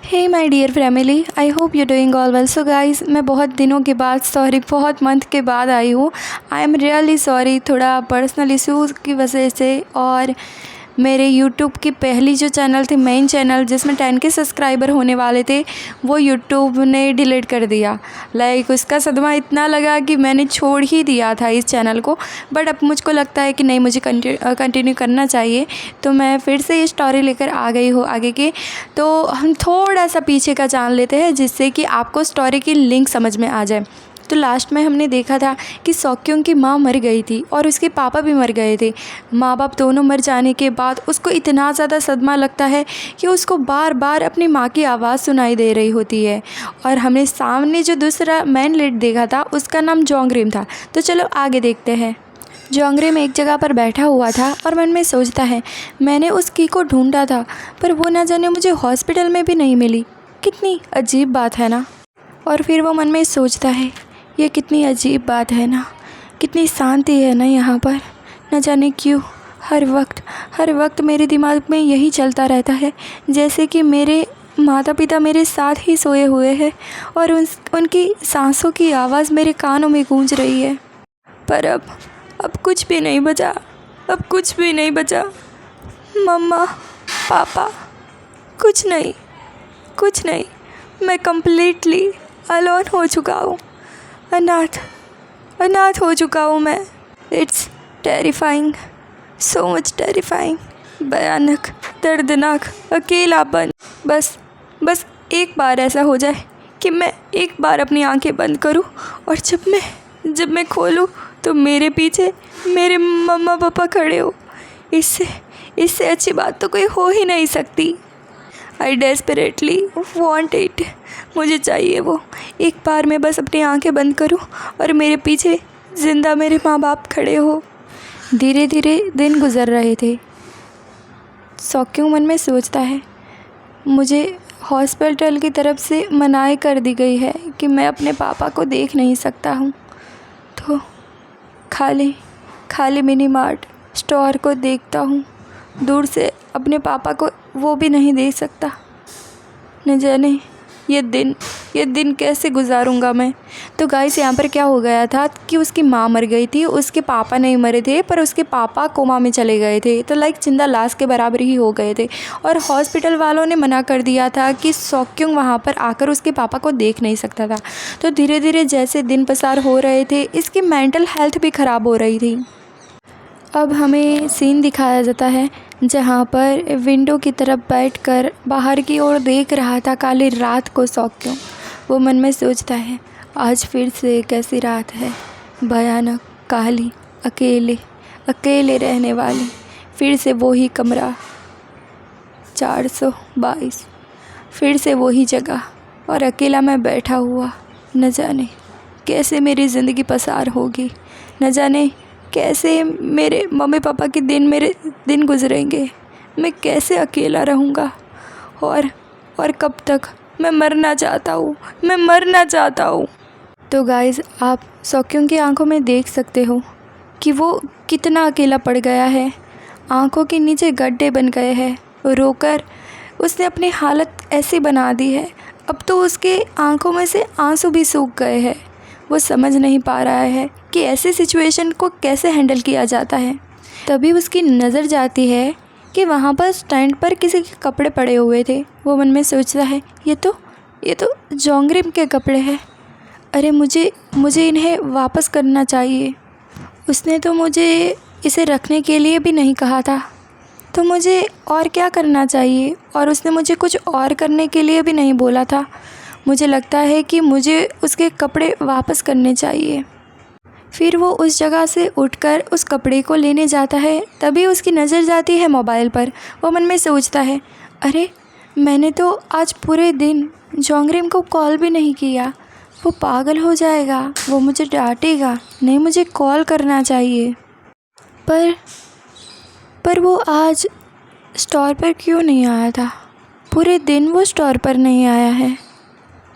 Hey my dear family, I hope you doing all well. So guys, मैं बहुत दिनों के बाद बहुत मंथ के बाद आई हूँ। आई एम रियली सॉरी, थोड़ा पर्सनल इश्यूज़ की वजह से। और मेरे यूट्यूब की पहली जो चैनल थी, मेन चैनल जिसमें 10 के सब्सक्राइबर होने वाले थे, वो यूट्यूब ने डिलीट कर दिया। उसका सदमा इतना लगा कि मैंने छोड़ ही दिया था इस चैनल को। बट अब मुझको लगता है कि नहीं, मुझे कंटिन्यू करना चाहिए। तो मैं फिर से ये स्टोरी लेकर आ गई हूँ आगे की। तो हम थोड़ा सा पीछे का जान लेते हैं, जिससे कि आपको स्टोरी की लिंक समझ में आ जाए। तो लास्ट में हमने देखा था कि सौक्यों की माँ मर गई थी और उसके पापा भी मर गए थे। माँ बाप दोनों मर जाने के बाद उसको इतना ज़्यादा सदमा लगता है कि उसको बार बार अपनी माँ की आवाज़ सुनाई दे रही होती है। और हमने सामने जो दूसरा मैन लीड देखा था, उसका नाम जोंगरिम था। तो चलो आगे देखते हैं। जोंगरिम एक जगह पर बैठा हुआ था और मन में सोचता है, मैंने उस की को ढूंढा था, पर वो ना जाने मुझे हॉस्पिटल में भी नहीं मिली। कितनी अजीब बात है ना। और फिर वो मन में सोचता है, ये कितनी अजीब बात है ना, कितनी शांति है ना यहाँ पर। न जाने क्यों हर वक्त मेरे दिमाग में यही चलता रहता है, जैसे कि मेरे माता पिता मेरे साथ ही सोए हुए हैं और उनकी सांसों की आवाज़ मेरे कानों में गूंज रही है। पर अब कुछ भी नहीं बचा, अब कुछ भी नहीं बचा। मम्मा, पापा, कुछ नहीं। मैं कम्प्लीटली अलोन हो चुका हूँ। अनाथ हो चुका हूँ मैं। It's terrifying, so much terrifying. भयानक, दर्दनाक, अकेलापन। बस एक बार ऐसा हो जाए कि मैं एक बार अपनी आंखें बंद करूँ और जब मैं खोलूँ तो मेरे पीछे मेरे मम्मा पापा खड़े हो। इससे अच्छी बात तो कोई हो ही नहीं सकती। आई डेस्परेटली वॉन्ट इट। मुझे चाहिए वो। एक बार मैं बस अपनी आंखें बंद करूं और मेरे पीछे ज़िंदा मेरे माँ बाप खड़े हो। धीरे धीरे दिन गुजर रहे थे। सौक्यों मन में सोचता है, मुझे हॉस्पिटल की तरफ से मनाही कर दी गई है कि मैं अपने पापा को देख नहीं सकता हूँ। तो खाली मिनी मार्ट स्टोर को देखता हूँ दूर से। अपने पापा को वो भी नहीं देख सकता। न जाने ये दिन कैसे गुजारूंगा मैं। तो गाइस, यहाँ पर क्या हो गया था कि उसकी माँ मर गई थी, उसके पापा नहीं मरे थे, पर उसके पापा कोमा में चले गए थे। तो जिंदा लाश के बराबर ही हो गए थे। और हॉस्पिटल वालों ने मना कर दिया था कि सौक्यों वहाँ पर आकर उसके पापा को देख नहीं सकता था। तो धीरे धीरे जैसे दिन पसार हो रहे थे, इसकी मेंटल हेल्थ भी ख़राब हो रही थी। अब हमें सीन दिखाया जाता है जहाँ पर विंडो की तरफ बैठकर बाहर की ओर देख रहा था काली रात को सौक्यों। वो मन में सोचता है, आज फिर से एक ऐसी रात है, भयानक, काली, अकेले रहने वाली। फिर से वही कमरा 422, फिर से वही जगह और अकेला मैं बैठा हुआ। न जाने कैसे मेरी ज़िंदगी पसार होगी, न जाने कैसे मेरे मम्मी पापा के मेरे दिन गुजरेंगे। मैं कैसे अकेला रहूँगा और कब तक। मैं मरना चाहता हूँ। तो गाइज़, आप सौक्यों की आंखों में देख सकते हो कि वो कितना अकेला पड़ गया है। आंखों के नीचे गड्ढे बन गए हैं। रोकर उसने अपनी हालत ऐसी बना दी है, अब तो उसके आंखों में से आंसू भी सूख गए हैं। वो समझ नहीं पा रहा है कि ऐसे सिचुएशन को कैसे हैंडल किया जाता है। तभी उसकी नज़र जाती है कि वहाँ पर स्टैंड पर किसी के कपड़े पड़े हुए थे। वो मन में सोचता है, ये तो जोंगरिम के कपड़े हैं। अरे मुझे इन्हें वापस करना चाहिए। उसने तो मुझे इसे रखने के लिए भी नहीं कहा था, तो मुझे और क्या करना चाहिए। और उसने मुझे कुछ और करने के लिए भी नहीं बोला था। मुझे लगता है कि मुझे उसके कपड़े वापस करने चाहिए। फिर वो उस जगह से उठकर उस कपड़े को लेने जाता है। तभी उसकी नज़र जाती है मोबाइल पर। वो मन में सोचता है, अरे मैंने तो आज पूरे दिन जोंगरिम को कॉल भी नहीं किया। वो पागल हो जाएगा, वो मुझे डांटेगा। नहीं, मुझे कॉल करना चाहिए। पर वो आज स्टोर पर क्यों नहीं आया था? पूरे दिन वो स्टोर पर नहीं आया है।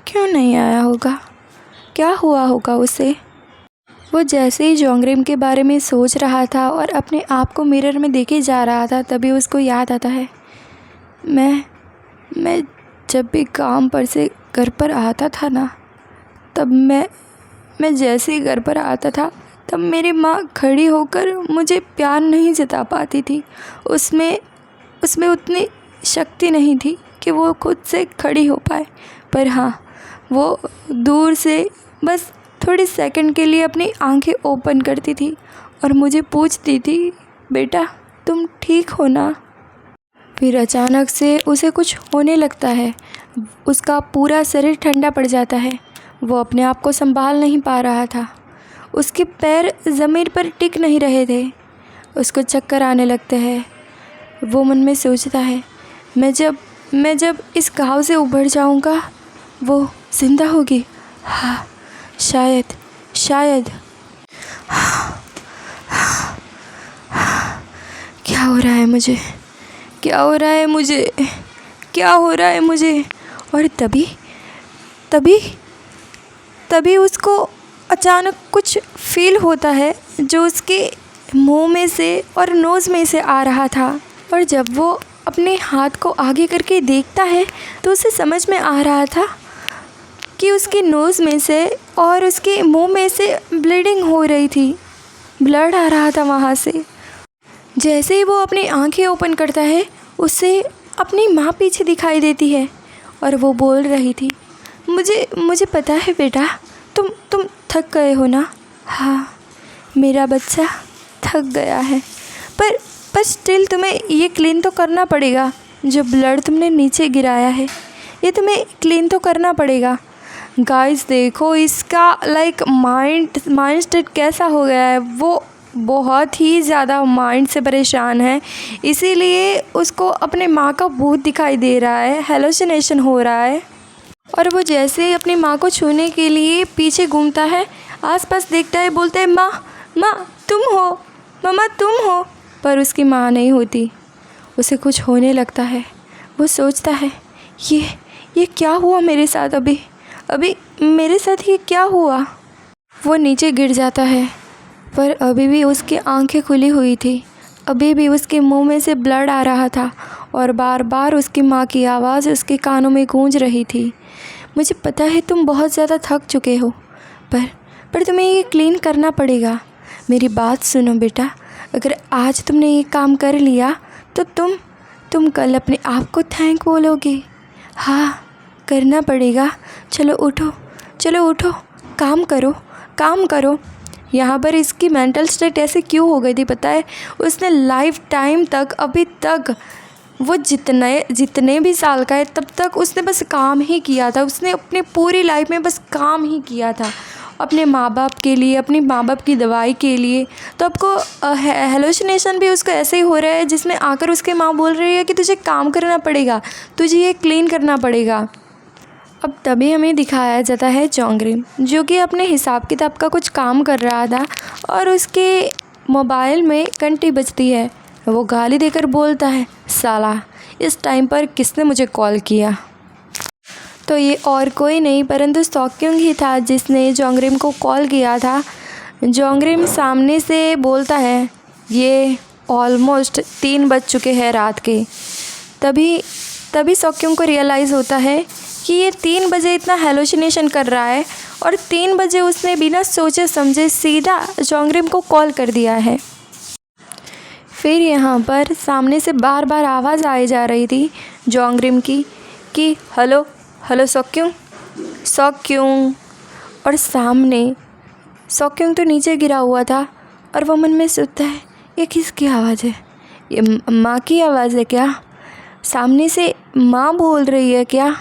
क्यों नहीं आया होगा? क्या हुआ होगा उसे? वो जैसे ही जोंगरिम के बारे में सोच रहा था और अपने आप को मिरर में देखे जा रहा था, तभी उसको याद आता है, मैं जब भी काम पर से घर पर आता था ना, तब मैं जैसे ही घर पर आता था तब मेरी माँ खड़ी होकर मुझे प्यार नहीं जता पाती थी। उसमें उतनी शक्ति नहीं थी कि वो खुद से खड़ी हो पाए। पर हाँ, वो दूर से बस थोड़ी सेकंड के लिए अपनी आंखें ओपन करती थी और मुझे पूछती थी, बेटा तुम ठीक हो ना। फिर अचानक से उसे कुछ होने लगता है, उसका पूरा शरीर ठंडा पड़ जाता है। वो अपने आप को संभाल नहीं पा रहा था, उसके पैर ज़मीन पर टिक नहीं रहे थे, उसको चक्कर आने लगते हैं। वो मन में सोचता है, मैं जब इस घाव से उभर जाऊंगा वो जिंदा होगी। हाँ, शायद। क्या हो रहा है मुझे। और तभी उसको अचानक कुछ फील होता है जो उसके मुंह में से और नोज़ में से आ रहा था। और जब वो अपने हाथ को आगे करके देखता है तो उसे समझ में आ रहा था कि उसके नोज़ में से और उसके मुंह में से ब्लीडिंग हो रही थी, ब्लड आ रहा था वहाँ से। जैसे ही वो अपनी आंखें ओपन करता है, उसे अपनी माँ पीछे दिखाई देती है और वो बोल रही थी, मुझे पता है बेटा, तुम थक गए हो ना। हाँ, मेरा बच्चा थक गया है, पर स्टिल तुम्हें ये क्लीन तो करना पड़ेगा। जो ब्लड तुमने नीचे गिराया है ये तुम्हें क्लीन तो करना पड़ेगा। गाइस देखो इसका माइंड स्टेट कैसा हो गया है। वो बहुत ही ज़्यादा माइंड से परेशान है, इसीलिए उसको अपने माँ का भूत दिखाई दे रहा है, हेलुसिनेशन हो रहा है। और वो जैसे ही अपनी माँ को छूने के लिए पीछे घूमता है, आसपास देखता है, बोलता है, माँ तुम हो, मम्मा तुम हो। पर उसकी माँ नहीं होती। उसे कुछ होने लगता है। वो सोचता है, ये क्या हुआ मेरे साथ, अभी मेरे साथ ये क्या हुआ। वो नीचे गिर जाता है, पर अभी भी उसकी आंखें खुली हुई थी, अभी भी उसके मुंह में से ब्लड आ रहा था और बार बार उसकी माँ की आवाज़ उसके कानों में गूंज रही थी। मुझे पता है तुम बहुत ज़्यादा थक चुके हो, पर तुम्हें ये क्लीन करना पड़ेगा। मेरी बात सुनो बेटा, अगर आज तुमने ये काम कर लिया तो तुम कल अपने आप को थैंक बोलोगे। हाँ, करना पड़ेगा। चलो उठो, काम करो। यहाँ पर इसकी मेंटल स्टेट ऐसे क्यों हो गई थी पता है? उसने लाइफ टाइम तक, अभी तक वो जितने भी साल का है तब तक उसने बस काम ही किया था। उसने अपनी पूरी लाइफ में बस काम ही किया था, अपने माँ बाप के लिए, अपनी माँ बाप की दवाई के लिए। तो आपको हेलुसिनेशन भी उसको ऐसे ही हो रहा है, जिसमें आकर उसकी माँ बोल रही है कि तुझे काम करना पड़ेगा, तुझे ये क्लीन करना पड़ेगा। अब तभी हमें दिखाया जाता है जोंगरिम, जो कि अपने हिसाब किताब का कुछ काम कर रहा था और उसके मोबाइल में घंटी बजती है। वो गाली देकर बोलता है, साला इस टाइम पर किसने मुझे कॉल किया। तो ये और कोई नहीं परंतु सॉक्योंग ही था जिसने जोंगरिम को कॉल किया था। जोंगरिम सामने से बोलता है, ये ऑलमोस्ट 3 बज चुके हैं रात के। तभी सॉक्योंग को रियलाइज़ होता है कि ये 3 बजे इतना हेलुसिनेशन कर रहा है और 3 बजे उसने बिना सोचे समझे सीधा जोंगरिम को कॉल कर दिया है। फिर यहाँ पर सामने से बार बार आवाज़ आई जा रही थी जोंगरिम की कि हेलो सॉक्योंग। और सामने सॉक्योंग तो नीचे गिरा हुआ था और वो मन में सोचता है, ये किसकी आवाज़ है? ये माँ की आवाज़ है क्या? सामने से माँ बोल रही है क्या?